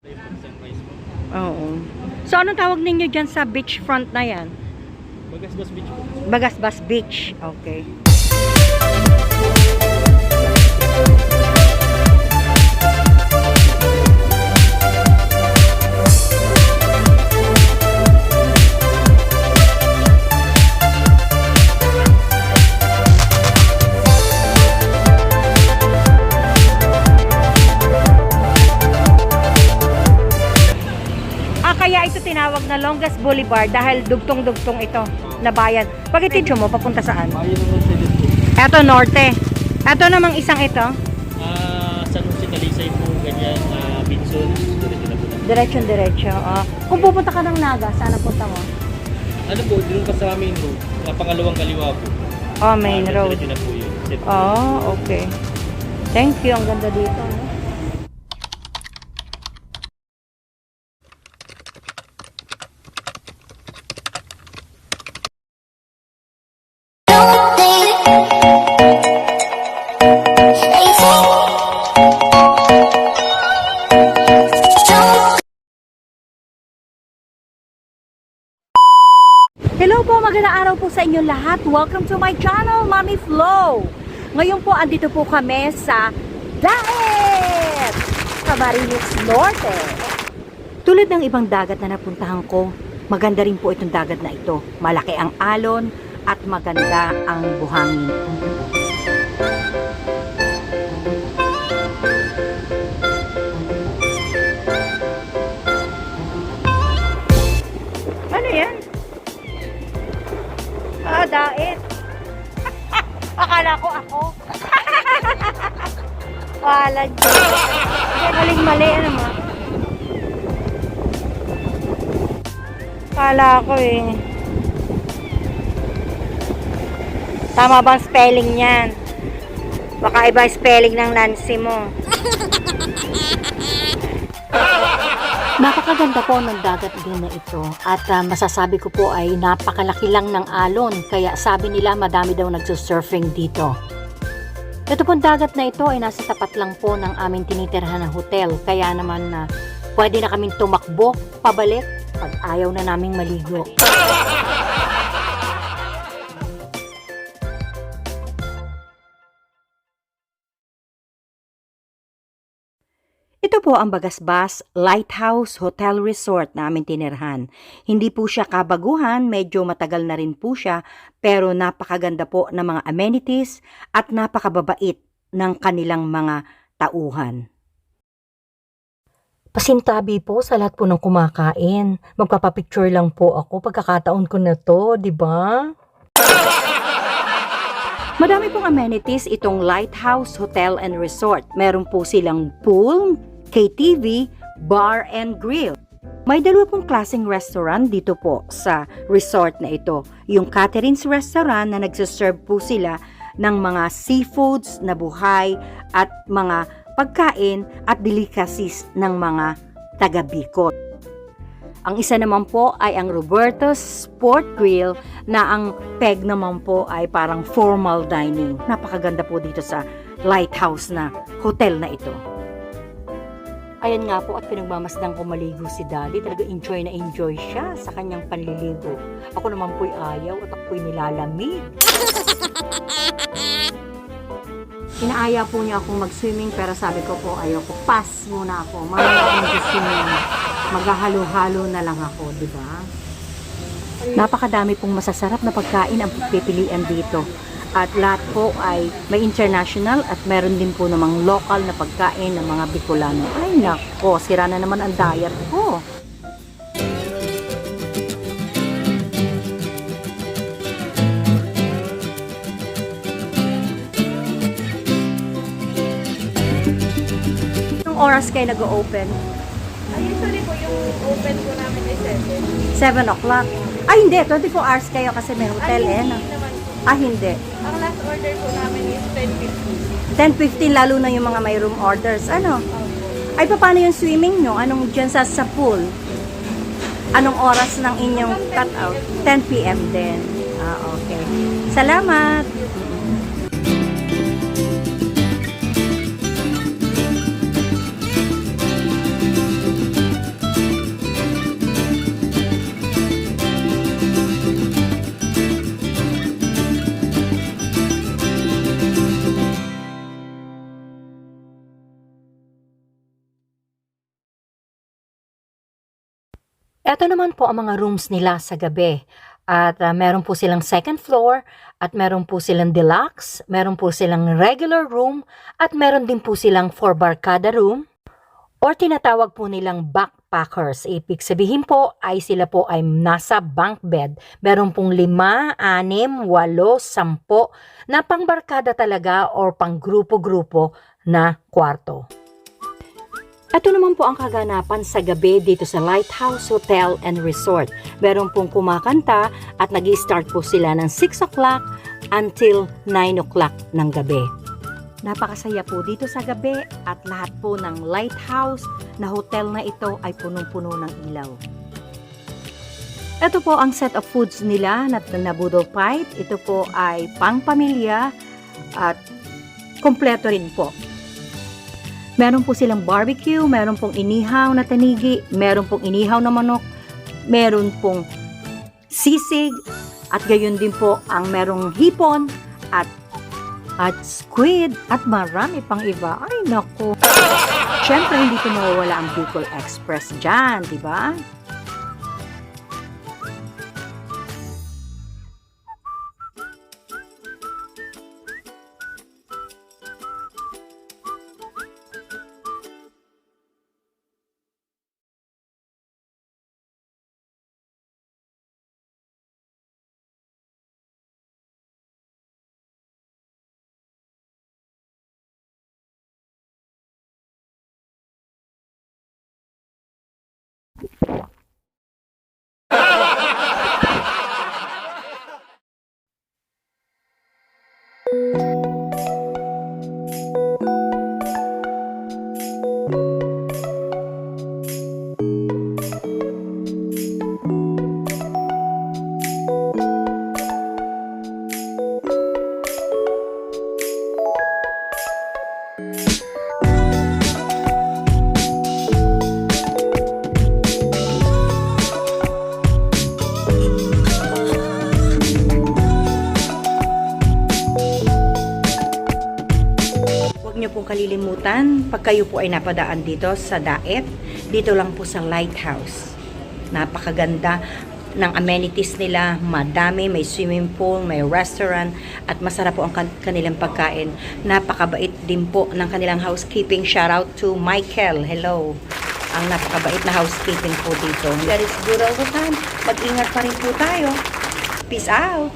Oo. So, anong tawag ninyo dyan sa beachfront na yan? Bagasbas Beach po. Bagasbas Beach. Okay. Kaya ito tinawag na Longest Boulevard dahil dugtong-dugtong ito na bayan. Pag itidyo mo, papunta saan? Bayan ng Jose din po. Eto, norte. Eto namang isang ito. San Jose Talisay po, ganyan, Binson, diretso na po. Diretso. Kung pupunta ka ng Naga, saan ang punta mo? Ano po, doon pa sa main road, pangalawang kaliwa po. Oh, main road. Diretso na po yun. Oh, okay. Thank you. Ang ganda dito. No? Hello po, magandang araw po sa inyo lahat. Welcome to my channel, Mommy Flo. Ngayon po, andito po kami sa Daet, Camarines Norte. Tulad ng ibang dagat na napuntahan ko, maganda rin po itong dagat na ito. Malaki ang alon at maganda ang buhangin. Ano yan? Daet. Akala ko ako. Wala dyan. Maling-mali, ano mo? Akala ko eh. Tama ba ang spelling niyan? Baka iba spelling ng Nancy mo. Napakaganda po ng dagat din na ito at masasabi ko po ay napakalaki lang ng alon kaya sabi nila madami daw nagsusurfing dito. Ito pong dagat na ito ay nasa tapat lang po ng aming tinitirhan na hotel kaya naman pwede na kaming tumakbo pabalik pag ayaw na naming maligo. Ito po ang Bagasbas Lighthouse Hotel Resort na aming tinirhan. Hindi po siya kabaguhan, medyo matagal na rin po siya, pero napakaganda po ng mga amenities at napakababait ng kanilang mga tauhan. Pasintabi po sa lahat po ng kumakain. Magpapapicture lang po ako pagkakataon ko na to, di ba? Madami pong amenities itong Lighthouse Hotel and Resort. Meron po silang pool, KTV, bar and grill. May dalawa pong klaseng restaurant dito po sa resort na ito. Yung Catherine's Restaurant na nagsaserve po sila ng mga seafoods na buhay at mga pagkain at delicacies ng mga taga-Bicol. Ang isa naman po ay ang Roberto's Sport Grill na ang peg naman po ay parang formal dining. Napakaganda po dito sa Lighthouse na hotel na ito. Ayan nga po at pinagmamasdang ko maligo si Daddy. Talaga enjoy na enjoy siya sa kanyang panliligo. Ako naman po'y ayaw at ako'y nilalamig. Inaaya po niya akong mag-swimming pero sabi ko po ayoko. Pass muna ako. Mamaya akong mag-swimming. Maghahalo-halo na lang ako, di ba? Napakadami pong masasarap na pagkain ang pipilian dito. At lahat po ay may international at meron din po namang local na pagkain ng mga Bicolano. Ay nako, sira na naman ang diet ko. Anong oras kayo nag-open? Usually po yung open po namin ay 7 o'clock. Ay hindi, 24 hours kayo kasi may hotel eh. No? naman po. Hindi. Ang last order po namin is 10:50. 10:15 lalo na yung mga may room orders. Ano? Ay, paano yung swimming nyo? Anong dyan sa pool? Anong oras ng inyong cut-out? 10 p.m. din. Okay. Salamat! Ito naman po ang mga rooms nila sa gabi. At meron po silang second floor, at meron po silang deluxe, meron po silang regular room, at meron din po silang 4-barkada room, or tinatawag po nilang backpackers. Ibig sabihin po ay sila po ay nasa bunk bed. Meron pong 5, 6, 8, 10 na pangbarkada talaga or pang grupo-grupo na kwarto. Ito naman po ang kaganapan sa gabi dito sa Lighthouse Hotel and Resort. Meron pong kumakanta at nag-i-start po sila ng 6 o'clock until 9 o'clock ng gabi. Napakasaya po dito sa gabi at lahat po ng Lighthouse na hotel na ito ay punong-puno ng ilaw. Ito po ang set of foods nila na boodle fight. Ito po ay pang-pamilya at kompleto rin po. Meron po silang barbecue, meron pong inihaw na tanigi, meron pong inihaw na manok, meron pong sisig, at gayon din po ang merong hipon at squid at marami pang iba. Ay naku! Siyempre hindi ko mawawala ang Bicol Express dyan, di ba? Huwag niyo pong kalilimutan, pag kayo po ay napadaan dito sa Daet, dito lang po sa Lighthouse. Napakaganda ng amenities nila, madami, may swimming pool, may restaurant, at masarap po ang kanilang pagkain. Napakabait din po ng kanilang housekeeping. Shout out to Michael, hello. Ang napakabait na housekeeping po dito. That is good all the time. Mag-ingat pa rin po tayo. Peace out!